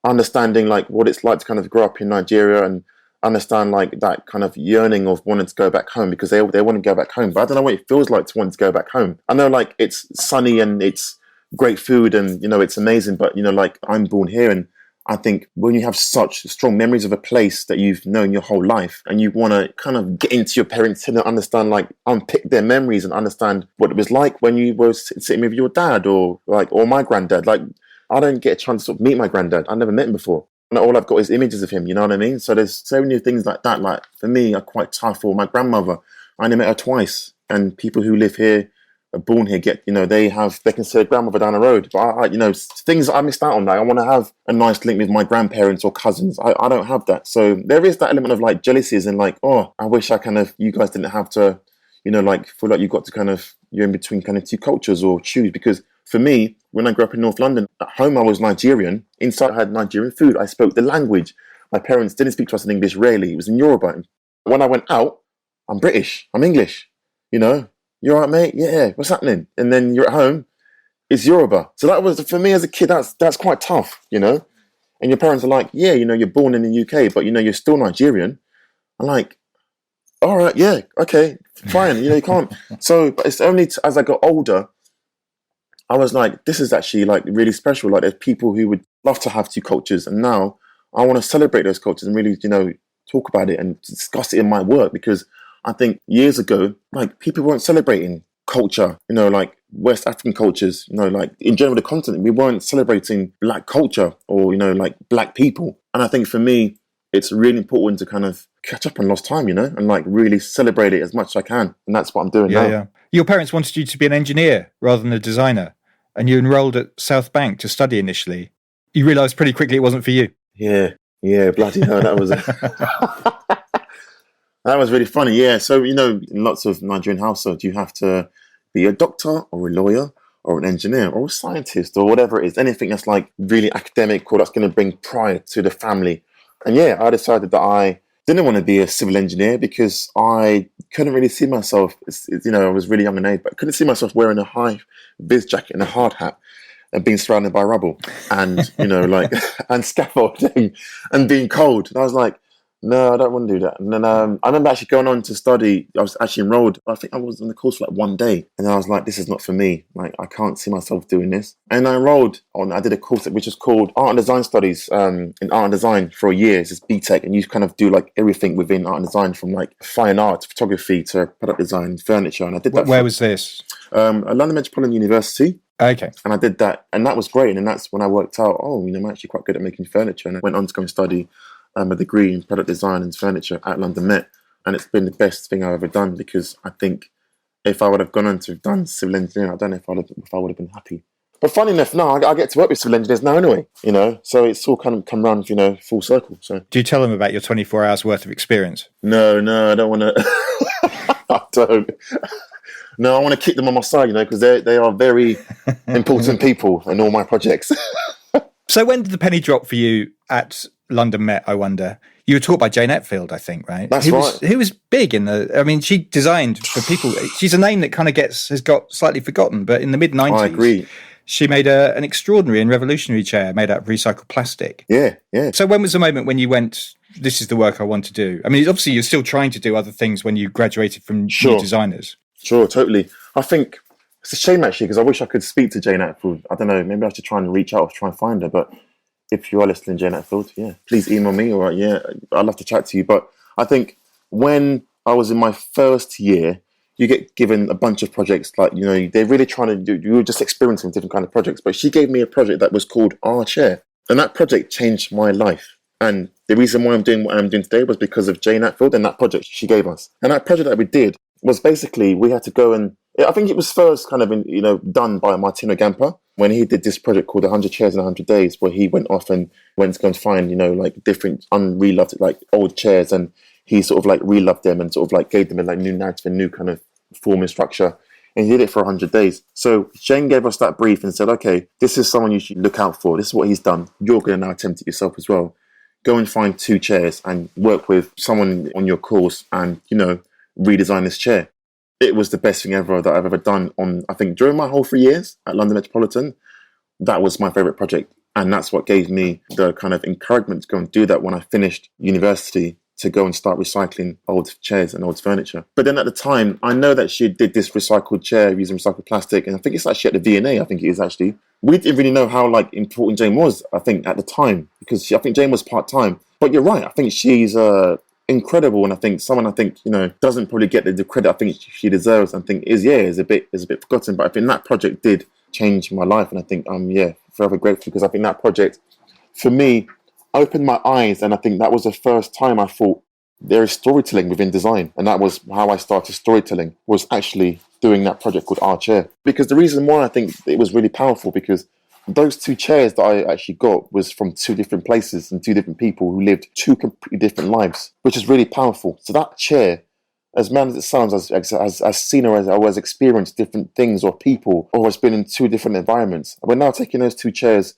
S2: understanding like what it's like to kind of grow up in Nigeria and understand like that kind of yearning of wanting to go back home, because they want to go back home, but I don't know what it feels like to want to go back home. I know like it's sunny and it's great food and it's amazing, but like I'm born here, and I think when you have such strong memories of a place that you've known your whole life, and you want to kind of get into your parents and understand, like unpick their memories and understand what it was like when you were sitting with your dad, or my granddad. Like, I don't get a chance to sort of meet my granddad. I never met him before. And all I've got is images of him, you know what I mean? So there's so many things like that, like for me, are quite tough. Or my grandmother, I only met her twice. And people who live here, are born here, get, they can say grandmother down the road. But I things that I missed out on. Like, I want to have a nice link with my grandparents or cousins. I don't have that. So there is that element of like jealousies and like, oh, I wish you guys didn't have to, like feel like you got to kind of, you're in between kind of two cultures or choose. Because for me, when I grew up in North London, at home I was Nigerian. Inside I had Nigerian food. I spoke the language. My parents didn't speak to us in English rarely. It was in Yoruba. When I went out, I'm British. I'm English. You're all right, mate? Yeah, what's happening? And then you're at home, it's Yoruba. So that was, for me as a kid, that's quite tough, And your parents are like, yeah, you're born in the UK, but you're still Nigerian. I'm like, all right, yeah, okay, fine. You can't. So, but it's only as I got older, I was like, this is actually like really special. Like, there's people who would love to have two cultures, and now I want to celebrate those cultures and really, talk about it and discuss it in my work, because I think years ago, like, people weren't celebrating culture, like West African cultures, like in general the continent, we weren't celebrating black culture or, like black people. And I think for me, it's really important to kind of catch up on lost time, and like really celebrate it as much as I can. And that's what I'm doing now.
S1: Yeah. Your parents wanted you to be an engineer rather than a designer, and you enrolled at South Bank to study initially. You realised pretty quickly it wasn't for you.
S2: Yeah, bloody hell, that was that was really funny. Yeah, so in lots of Nigerian households, you have to be a doctor or a lawyer or an engineer or a scientist or whatever it is, anything that's like really academic or that's going to bring pride to the family. And yeah, I decided that I didn't want to be a civil engineer because I couldn't really see myself. I was really young in age, but I couldn't see myself wearing a high vis jacket and a hard hat and being surrounded by rubble and and scaffolding and being cold. And I was like, no, I don't want to do that. And then I remember actually going on to study. I was actually enrolled. I think I was on the course for like one day, and I was like, this is not for me. Like, I can't see myself doing this. And I did a course which is called Art and Design Studies in Art and Design for a year. It's BTEC, and you kind of do like everything within art and design, from like fine art, photography to product design, furniture. And I did that.
S1: Where was this?
S2: At London Metropolitan University.
S1: Okay.
S2: And I did that, and that was great. And that's when I worked out, I'm actually quite good at making furniture. And I went on to go and study a degree in product design and furniture at London Met. And it's been the best thing I've ever done, because I think if I would have gone on to have done civil engineering, I don't know if I would have been happy. But funny enough, now I get to work with civil engineers now anyway, so it's all kind of come round, full circle. So
S1: do you tell them about your 24 hours worth of experience?
S2: No, I don't want to. I don't. No, I want to keep them on my side, because they are very important people in all my projects.
S1: So when did the penny drop for you at London Met, I wonder? You were taught by Jane Etfield, I think, right?
S2: That's right.
S1: Who was big in she designed for people. She's a name that kind of has got slightly forgotten, but in the mid-90s,
S2: I agree.
S1: She made an extraordinary and revolutionary chair made out of recycled plastic.
S2: Yeah.
S1: So when was the moment when you went, this is the work I want to do? I mean, obviously you're still trying to do other things when you graduated from New Designers.
S2: Sure, totally. I think it's a shame, actually, because I wish I could speak to Jane Atfield. I don't know, maybe I should try and reach out or try and find her. But if you are listening, Jane Atfield, please email me, or I'd love to chat to you. But I think when I was in my first year, you get given a bunch of projects, like, they're really trying to do, you were just experiencing different kind of projects. But she gave me a project that was called Our Chair. And that project changed my life. And the reason why I'm doing what I'm doing today was because of Jane Atfield and that project she gave us. And that project that we did was basically, we had to go and, I think it was first kind of, done by Martino Gamper when he did this project called 100 Chairs in 100 Days, where he went off and went to go and find, like different unreloved, like old chairs, and he sort of like reloved them and sort of like gave them a like new narrative and new kind of form and structure. And he did it for 100 days. So Jane gave us that brief and said, okay, this is someone you should look out for. This is what he's done. You're going to now attempt it yourself as well. Go and find 2 chairs and work with someone on your course and, redesign this chair. It was the best thing ever that I've ever done I think during my whole 3 years at London Metropolitan. That was my favourite project. And that's what gave me the kind of encouragement to go and do that when I finished university, to go and start recycling old chairs and old furniture. But then at the time, I know that she did this recycled chair using recycled plastic, and I think it's actually at the V&A, I think it is actually. We didn't really know how important Jane was, I think, at the time, because I think Jane was part-time. But you're right, I think she's incredible, and I think someone doesn't probably get the credit I think she deserves, and think is a bit forgotten. But I think that project did change my life, and I think I'm forever grateful, because I think that project for me opened my eyes, and I think that was the first time I thought there is storytelling within design. And that was how I started storytelling, was actually doing that project called Our Chair. Because the reason why I think it was really powerful, because those 2 chairs that I actually got was from 2 different places and 2 different people who lived 2 completely different lives, which is really powerful. So that chair, as mad as it sounds, as seen or has experienced different things or people, or has been in 2 different environments. We're now taking those 2 chairs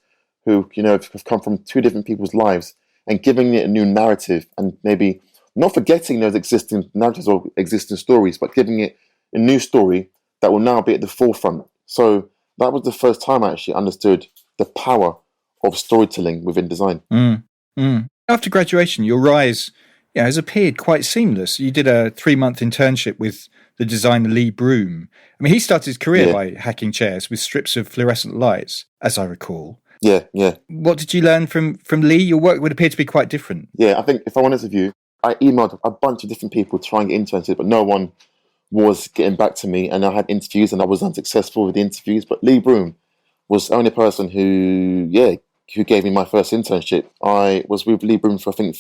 S2: who, have come from 2 different people's lives and giving it a new narrative, and maybe not forgetting those existing narratives or existing stories, but giving it a new story that will now be at the forefront. So that was the first time I actually understood the power of storytelling within design.
S1: After graduation, your rise has appeared quite seamless. You did a 3-month internship with the designer Lee Broom. I mean, he started his career by hacking chairs with strips of fluorescent lights, as I recall.
S2: Yeah.
S1: What did you learn from Lee? Your work would appear to be quite different.
S2: Yeah, I think if I'm honest with you, I emailed a bunch of different people trying to get into it, but no one was getting back to me. And I had interviews and I was unsuccessful with the interviews. But Lee Broom was the only person who gave me my first internship. I was with Lee Broom for maybe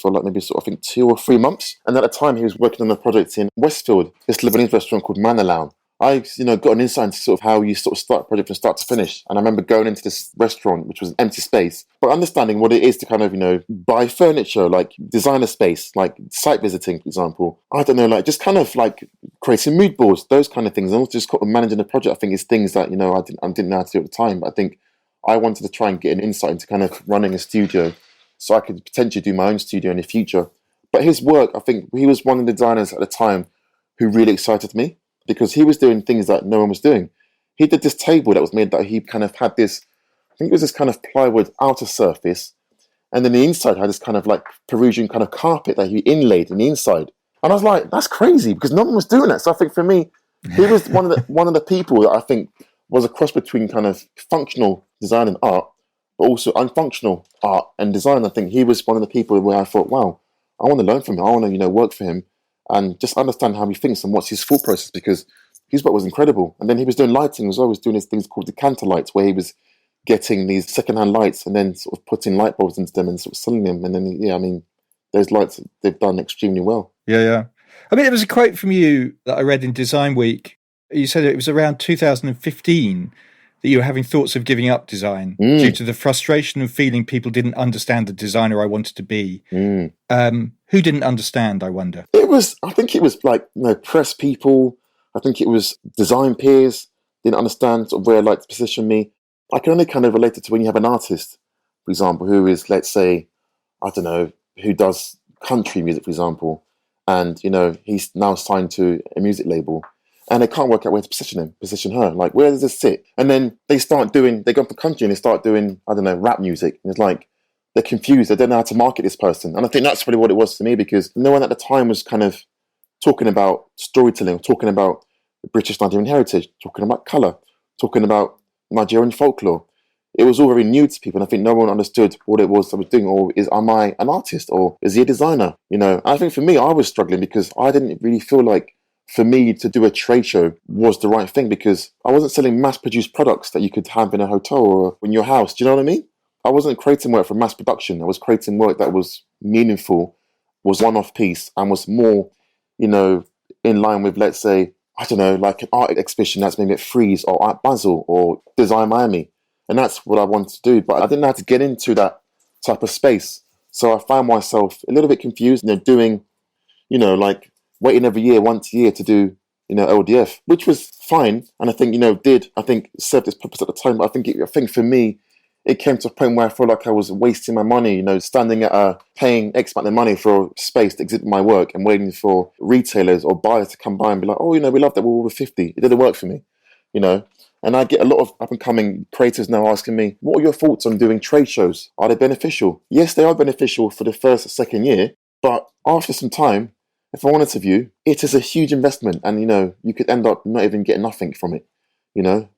S2: 2 or 3 months. And at the time he was working on a project in Westfield, this Lebanese restaurant called Manalown. I, got an insight into sort of how you sort of start a project from start to finish. And I remember going into this restaurant, which was an empty space, but understanding what it is to kind of, buy furniture, like designer space, like site visiting, for example. I don't know, like just kind of like creating mood boards, those kind of things. And also just managing a project, I think is things that, I didn't know how to do at the time. But I think I wanted to try and get an insight into kind of running a studio so I could potentially do my own studio in the future. But his work, I think he was one of the designers at the time who really excited me, because he was doing things that no one was doing. He did this table that was made that he kind of had this, I think it was this kind of plywood outer surface, and then the inside had this kind of like Peruvian kind of carpet that he inlaid in the inside. And I was like, that's crazy, because no one was doing that. So I think for me, he was one of the people that I think was a cross between kind of functional design and art, but also unfunctional art and design. I think he was one of the people where I thought, wow, I want to learn from him. I want to, work for him and just understand how he thinks and what's his thought process, because his work was incredible. And then he was doing lighting as well. He was doing these things called decanter lights, where he was getting these secondhand lights and then sort of putting light bulbs into them and sort of selling them. And then, those lights, they've done extremely well.
S1: Yeah. I mean, there was a quote from you that I read in Design Week. You said it was around 2015 that you were having thoughts of giving up design due to the frustration of feeling people didn't understand the designer I wanted to be. Who didn't understand, I wonder?
S2: I think it was like, press people. I think it was design peers didn't understand sort of where I like to position me. I can only kind of relate it to when you have an artist, for example, who is, let's say, I don't know, who does country music, for example, and he's now signed to a music label, and they can't work out where to position her. Like, where does this sit? And then they go for country and they start doing, I don't know, rap music, and it's like they're confused. They don't know how to market this person, and I think that's probably what it was for me, because no one at the time was kind of talking about storytelling, talking about British Nigerian heritage, talking about colour, talking about Nigerian folklore. It was all very new to people, and I think no one understood what it was I was doing, or am I an artist, or is he a designer? And I think for me, I was struggling because I didn't really feel like for me to do a trade show was the right thing, because I wasn't selling mass-produced products that you could have in a hotel or in your house. Do you know what I mean? I wasn't creating work for mass production. I was creating work that was meaningful, was one-off piece, and was more, in line with, let's say, I don't know, like an art exhibition that's maybe at Frieze or Art Basel or Design Miami. And that's what I wanted to do. But I didn't know how to get into that type of space. So I found myself a little bit confused, doing, like waiting every year, once a year to do, LDF, which was fine. And I think, served its purpose at the time. But I think for me, it came to a point where I felt like I was wasting my money, standing at paying X amount of money for space to exhibit my work and waiting for retailers or buyers to come by and be like, oh, we love that, we're over 50. It didn't work for me, And I get a lot of up-and-coming creators now asking me, what are your thoughts on doing trade shows? Are they beneficial? Yes, they are beneficial for the first or second year, but after some time, if I'm honest with you, it is a huge investment, and, you could end up not even getting nothing from it.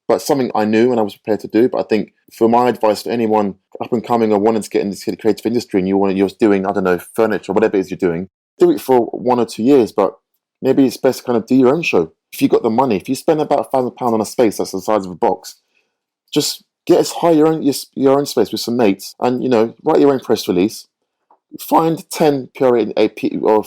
S2: But something I knew and I was prepared to do. But I think for my advice for anyone up and coming or wanting to get into the creative industry, and you're doing, I don't know, furniture or whatever it is you're doing, do it for 1 or 2 years, but maybe it's best to kind of do your own show. If you've got the money, if you spend about £1,000 on a space that's the size of a box, just hire your own space with some mates, and write your own press release. Find 10 or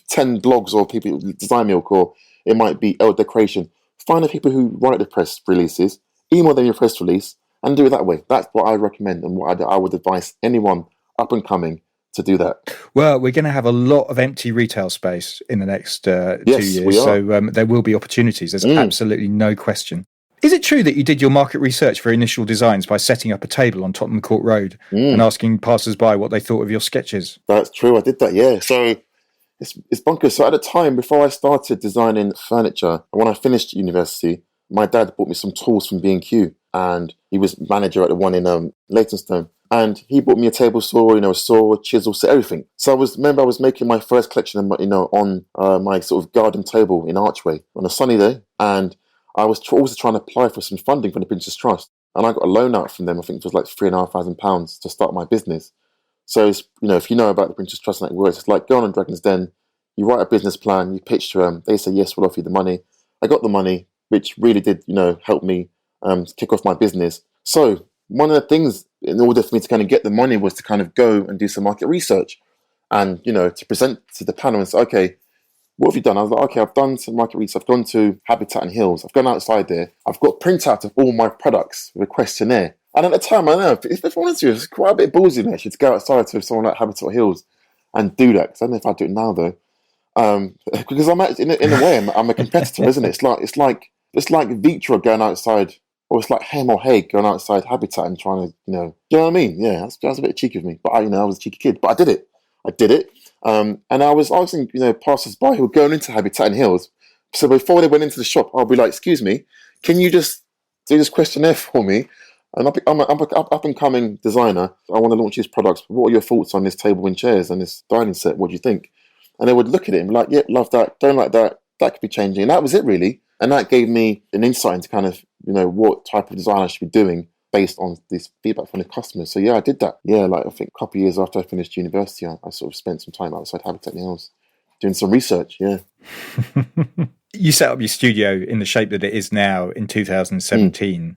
S2: 10 blogs or people Design Milk, or it might be L Decoration. Find the people who write the press releases, email them your press release, and do it that way. That's what I recommend, and what I would advise anyone up and coming to do that.
S1: Well, we're going to have a lot of empty retail space in the next 2 years,
S2: we are.
S1: So there will be opportunities. There's absolutely no question. Is it true that you did your market research for initial designs by setting up a table on Tottenham Court Road and asking passers-by what they thought of your sketches?
S2: That's true. I did that, yeah. So it's bonkers. So at the time, before I started designing furniture, when I finished university, my dad bought me some tools from B&Q, and he was manager at the one in Leytonstone. And he bought me a table saw, a saw, chisel, set, everything. So I was making my first collection, on my sort of garden table in Archway on a sunny day, and I was also trying to apply for some funding from the Prince's Trust, and I got a loan out from them. I think it was like £3,500 to start my business. So it's, if you know about the Prince's Trust and how it works, it's like going on Dragon's Den. You write a business plan, you pitch to them, they say yes, we'll offer you the money. I got the money, which really did, help me kick off my business. So one of the things in order for me to kind of get the money was to kind of go and do some market research, and to present to the panel and say, okay, what have you done? I was like, okay, I've done some market research. I've gone to Habitat and Hills. I've gone outside there. I've got printouts of all my products with a questionnaire. And at the time, I don't know, if I wanted to, it's quite a bit ballsy actually to go outside to someone like Habitat or Hills and do that. Because I don't know if I'd do it now though. Because I'm actually, in a way, I'm a competitor, isn't it? It's like Vitra going outside, or it's like Hem or Hague going outside Habitat and trying to, do you know what I mean? Yeah, that's a bit cheeky of me. But I was a cheeky kid. But I did it. And I was asking, passers-by who were going into Habitat and Hills. So before they went into the shop, I'll be like, excuse me, can you just do this questionnaire for me? And I'm an up-and-coming designer. I want to launch these products. What are your thoughts on this table and chairs and this dining set? What do you think? And they would look at it and be like, yeah, love that, don't like that, that could be changing. And that was it, really. And that gave me an insight into kind of, what type of design I should be doing based on this feedback from the customers. So yeah, I did that. Yeah, like I think a couple of years after I finished university, I sort of spent some time outside Habitat and Hills doing some research, yeah.
S1: You set up your studio in the shape that it is now in 2017.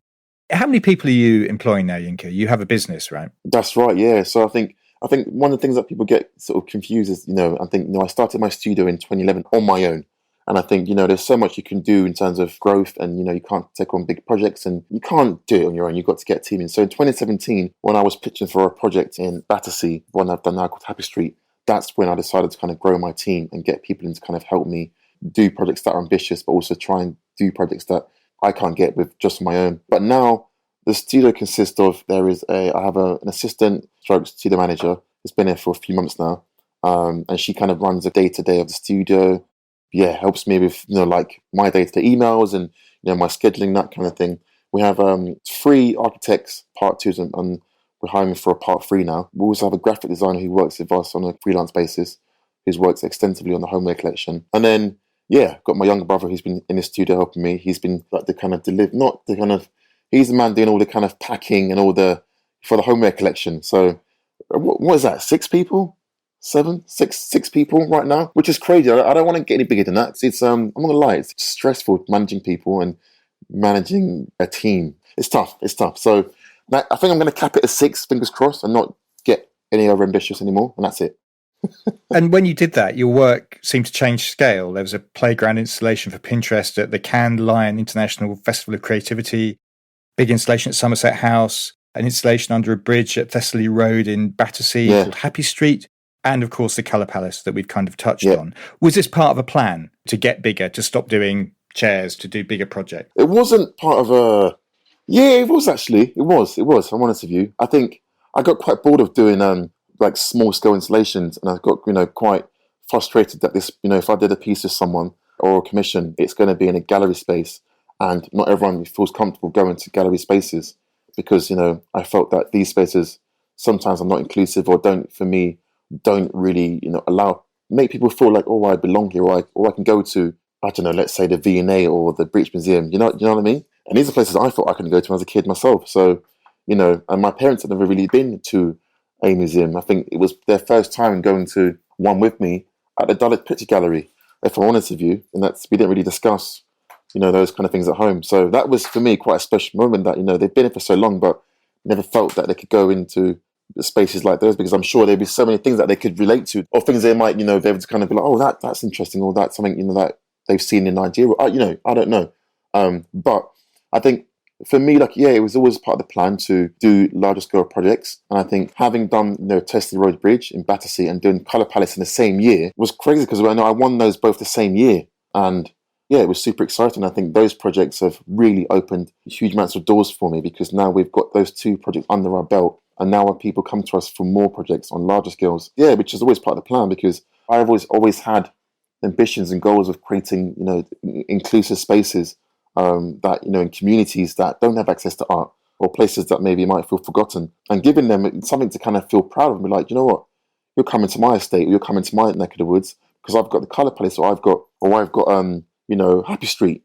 S1: How many people are you employing now, Yinka? You have a business, right?
S2: That's right, yeah. So I think one of the things that people get sort of confused is, I started my studio in 2011 on my own. And I think, there's so much you can do in terms of growth, and, you can't take on big projects and you can't do it on your own. You've got to get a team in. So in 2017, when I was pitching for a project in Battersea, one I've done now called Happy Street, that's when I decided to kind of grow my team and get people in to kind of help me do projects that are ambitious, but also try and do projects that I can't get with just my own. But now the studio consists of, I have an assistant stroke studio manager who's been here for a few months now. And she kind of runs the day-to-day of the studio. Yeah, helps me with, like my day-to-day emails and, my scheduling, that kind of thing. We have 3 architects, part 2s, and we're hiring for a part 3 now. We also have a graphic designer who works with us on a freelance basis, who's worked extensively on the homeware collection. And then, got my younger brother who's been in the studio helping me. He's been like the kind of he's the man doing all the kind of packing and for the homeware collection. So what is that? 6 people? 6 people right now, which is crazy. I don't want to get any bigger than that. It's I'm not gonna lie, it's stressful managing people and managing a team. It's tough. So I think I'm going to cap it at 6, fingers crossed, and not get any over ambitious anymore, and that's it.
S1: And when you did that, your work seemed to change scale. There was a playground installation for Pinterest at the Cannes Lion International Festival of Creativity, big installation at Somerset House, an installation under a bridge at Thessaly Road in Battersea called Happy Street, and of course the Colour Palace that we've kind of touched on. Was this part of a plan to get bigger, to stop doing chairs, to do bigger projects?
S2: It wasn't part of a... Yeah, it was actually. It was. I'm honest with you. I think I got quite bored of doing like small scale installations, and I got quite frustrated that this if I did a piece with someone or a commission, it's going to be in a gallery space, and not everyone feels comfortable going to gallery spaces because I felt that these spaces sometimes are not inclusive or don't really make people feel like, oh, I belong here, or I can go to, I don't know, let's say the V&A or the British Museum. You know what I mean? And these are places I thought I couldn't go to as a kid myself. So, and my parents had never really been to a museum. I think it was their first time going to one with me at the Dulwich Picture Gallery, if I'm honest with you. And we didn't really discuss, those kind of things at home. So that was, for me, quite a special moment that, they've been here for so long, but never felt that they could go into spaces like those, because I'm sure there'd be so many things that they could relate to, or things they might, be able to kind of be like, oh, that's interesting, or that's something, that they've seen in Nigeria. I don't know. But I think for me, it was always part of the plan to do larger scale projects. And I think having done, Thessaly Road Bridge in Battersea and doing Colour Palace in the same year was crazy, because I know I won those both the same year. And it was super exciting. I think those projects have really opened huge amounts of doors for me, because now we've got those 2 projects under our belt. And now when people come to us for more projects on larger scales, which is always part of the plan, because I've always had ambitions and goals of creating, inclusive spaces that, in communities that don't have access to art, or places that maybe might feel forgotten, and giving them something to kind of feel proud of and be like, you know what, you're coming to my estate, or you're coming to my neck of the woods, because I've got the Colour Palace, or I've got Happy Street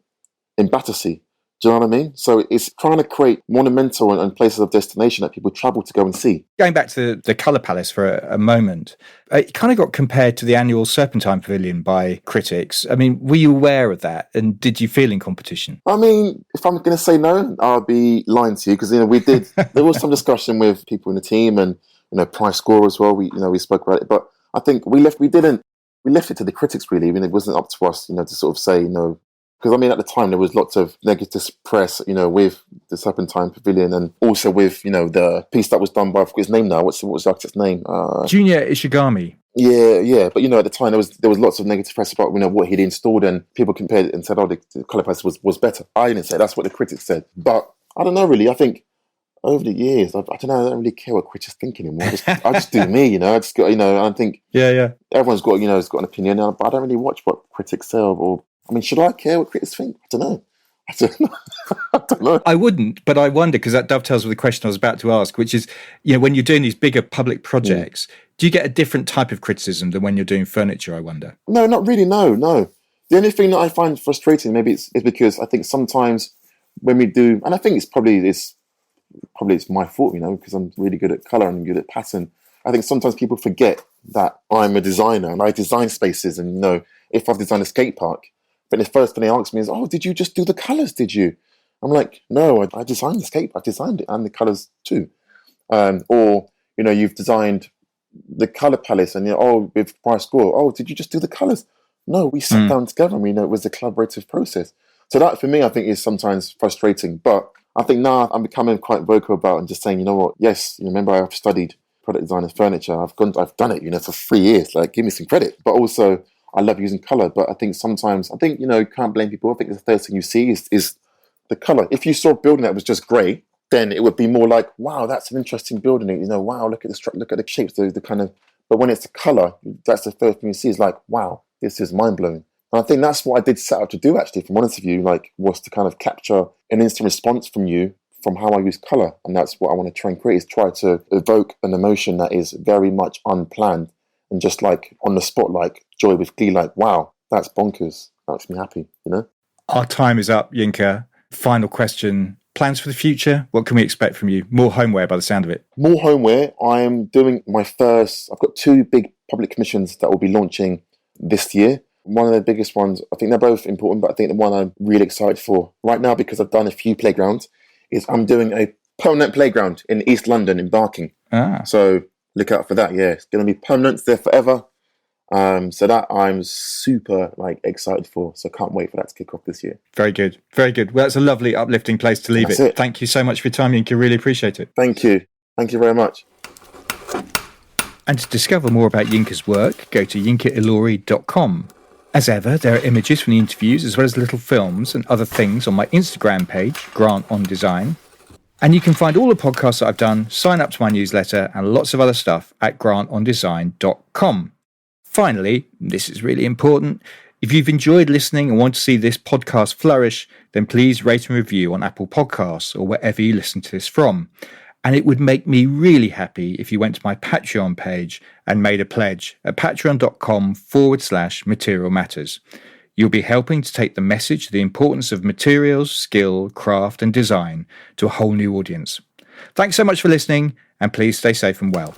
S2: in Battersea. Do you know what I mean? So it's trying to create monumental and places of destination that people travel to go and see.
S1: Going back to the Colour Palace for a moment, it kind of got compared to the annual Serpentine Pavilion by critics. I mean, were you aware of that? And did you feel in competition?
S2: I mean, if I'm going to say no, I'll be lying to you, because, there was some discussion with people in the team and, prize score as well. We spoke about it, but I think we left it to the critics, really. I mean, it wasn't up to us, to sort of say, because at the time there was lots of negative press, with the Serpentine Pavilion, and also with, the piece that was done by, I forget his name now. What was the architect's name?
S1: Junior Ishigami.
S2: Yeah. But at the time there was lots of negative press about what he'd installed, and people compared it and said, oh, the Colour Palace was better. I didn't say that's what the critics said, but I don't know really. I think over the years, I don't know. I don't really care what critics think anymore. I just do me, I just got, I think everyone's got has got an opinion, but I don't really watch what critics say or. I mean, should I care what critics think? I don't know. I don't know.
S1: I wouldn't, but I wonder, because that dovetails with the question I was about to ask, which is, when you're doing these bigger public projects, do you get a different type of criticism than when you're doing furniture, I wonder?
S2: No, not really, no. The only thing that I find frustrating maybe is because I think sometimes when we do, and I think it's probably my fault, because I'm really good at colour and good at pattern. I think sometimes people forget that I'm a designer and I design spaces, and, if I've designed a skate park, but the first thing they ask me is, oh, did you just do the colours, did you? I'm like, no, I designed the skate, I designed it, and the colours too. Or, you've designed the Colour Palace, and, with price score, oh, did you just do the colours? No, we sat down together, and it was a collaborative process. So that, for me, I think is sometimes frustrating. But I think now I'm becoming quite vocal about and just saying, you know what, yes, remember I've studied product design and furniture. I've done it, for 3 years. Like, give me some credit. But also, I love using colour, but I think sometimes, can't blame people. I think the first thing you see is the colour. If you saw a building that was just grey, then it would be more like, wow, that's an interesting building. Wow, look at look at the shapes, the kind of. But when it's the colour, that's the first thing you see. Is like, wow, this is mind blowing. And I think that's what I did set out to do. Actually, if I'm honest with you, was to kind of capture an instant response from you from how I use colour, and that's what I want to try and create. Is try to evoke an emotion that is very much unplanned and just like on the spot, like joy with glee. Like, wow, that's bonkers. That makes me happy.
S1: Our time is up, Yinka. Final question. Plans for the future? What can we expect from you? More homeware by the sound of it.
S2: More homeware. I'm doing I've got 2 big public commissions that will be launching this year. One of the biggest ones, I think they're both important, but I think the one I'm really excited for right now, because I've done a few playgrounds, is I'm doing a permanent playground in East London in Barking. So look out for that. Yeah, it's going to be permanent, there forever. So that I'm super excited for. So can't wait for that to kick off this year.
S1: Very good. Very good. Well, that's a lovely uplifting place to leave it. Thank you so much for your time, Yinka. Really appreciate it.
S2: Thank you. Thank you very much.
S1: And to discover more about Yinka's work, go to yinkailori.com. As ever, there are images from the interviews as well as little films and other things on my Instagram page, Grant on Design. And you can find all the podcasts that I've done, sign up to my newsletter and lots of other stuff at grantondesign.com. Finally, this is really important, if you've enjoyed listening and want to see this podcast flourish, then please rate and review on Apple Podcasts or wherever you listen to this from. And it would make me really happy if you went to my Patreon page and made a pledge at patreon.com/Material Matters. You'll be helping to take the message of the importance of materials, skill, craft and design to a whole new audience. Thanks so much for listening, and please stay safe and well.